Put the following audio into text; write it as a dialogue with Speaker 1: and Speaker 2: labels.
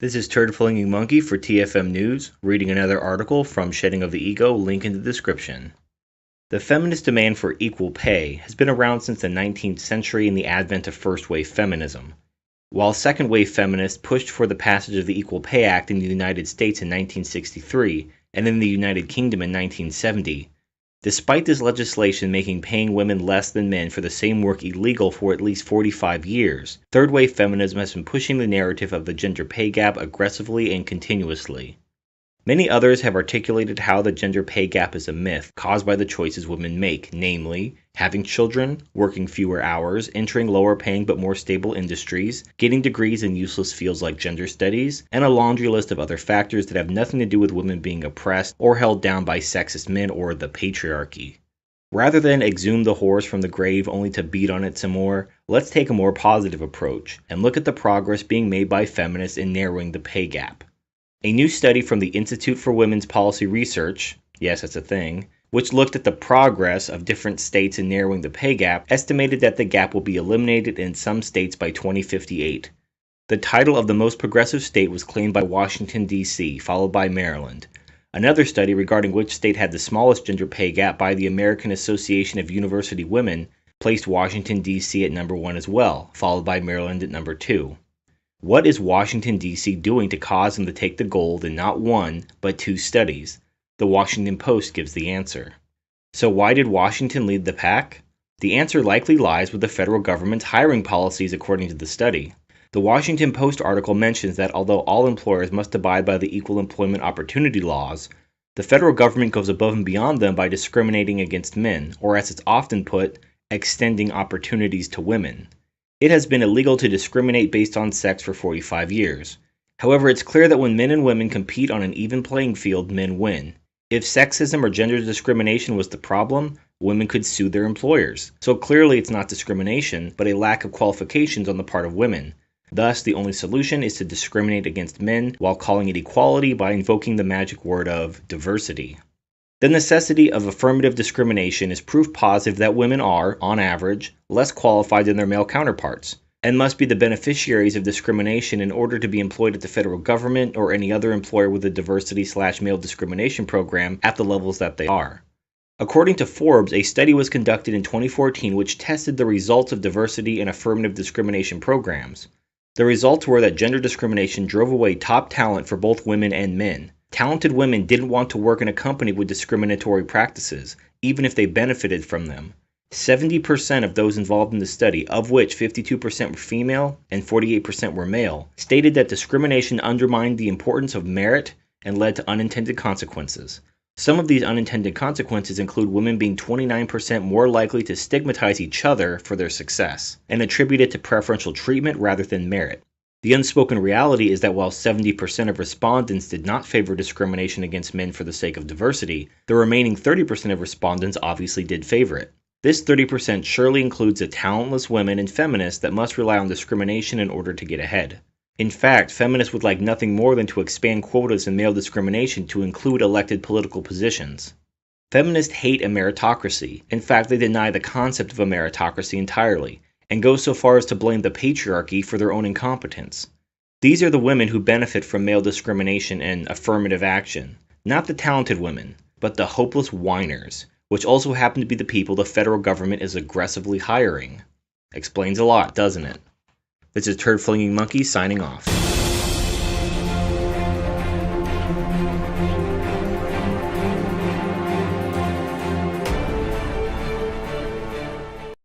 Speaker 1: This is Turd Flinging Monkey for TFM News, reading another article from Shedding of the Ego, link in the description. The feminist demand for equal pay has been around since the 19th century in the advent of first-wave feminism. While second-wave feminists pushed for the passage of the Equal Pay Act in the United States in 1963 and in the United Kingdom in 1970, despite this legislation making paying women less than men for the same work illegal for at least 45 years, third-wave feminism has been pushing the narrative of the gender pay gap aggressively and continuously. Many others have articulated how the gender pay gap is a myth caused by the choices women make, namely, having children, working fewer hours, entering lower paying but more stable industries, getting degrees in useless fields like gender studies, and a laundry list of other factors that have nothing to do with women being oppressed or held down by sexist men or the patriarchy. Rather than exhume the horse from the grave only to beat on it some more, let's take a more positive approach and look at the progress being made by feminists in narrowing the pay gap. A new study from the Institute for Women's Policy Research, yes, that's a thing, which looked at the progress of different states in narrowing the pay gap, estimated that the gap will be eliminated in some states by 2058. The title of the most progressive state was claimed by Washington, D.C., followed by Maryland. Another study regarding which state had the smallest gender pay gap by the American Association of University Women placed Washington, D.C. at number 1 as well, followed by Maryland at number 2. What is Washington, D.C. doing to cause them to take the gold in not one, but 2 studies? The Washington Post gives the answer. So why did Washington lead the pack? The answer likely lies with the federal government's hiring policies according to the study. The Washington Post article mentions that although all employers must abide by the Equal Employment Opportunity laws, the federal government goes above and beyond them by discriminating against men, or as it's often put, extending opportunities to women. It has been illegal to discriminate based on sex for 45 years. However, it's clear that when men and women compete on an even playing field, men win. If sexism or gender discrimination was the problem, women could sue their employers. So clearly it's not discrimination, but a lack of qualifications on the part of women. Thus, the only solution is to discriminate against men while calling it equality by invoking the magic word of diversity. The necessity of affirmative discrimination is proof positive that women are, on average, less qualified than their male counterparts, and must be the beneficiaries of discrimination in order to be employed at the federal government or any other employer with a diversity/male discrimination program at the levels that they are. According to Forbes, a study was conducted in 2014 which tested the results of diversity and affirmative discrimination programs. The results were that gender discrimination drove away top talent for both women and men. Talented women didn't want to work in a company with discriminatory practices, even if they benefited from them. 70% of those involved in the study, of which 52% were female and 48% were male, stated that discrimination undermined the importance of merit and led to unintended consequences. Some of these unintended consequences include women being 29% more likely to stigmatize each other for their success, and attribute it to preferential treatment rather than merit. The unspoken reality is that while 70% of respondents did not favor discrimination against men for the sake of diversity, the remaining 30% of respondents obviously did favor it. This 30% surely includes the talentless women and feminists that must rely on discrimination in order to get ahead. In fact, feminists would like nothing more than to expand quotas in male discrimination to include elected political positions. Feminists hate a meritocracy. In fact, they deny the concept of a meritocracy entirely, and go so far as to blame the patriarchy for their own incompetence. These are the women who benefit from male discrimination and affirmative action, not the talented women, but the hopeless whiners, which also happen to be the people the federal government is aggressively hiring. Explains a lot, doesn't it? This is Turd Flinging Monkey signing off.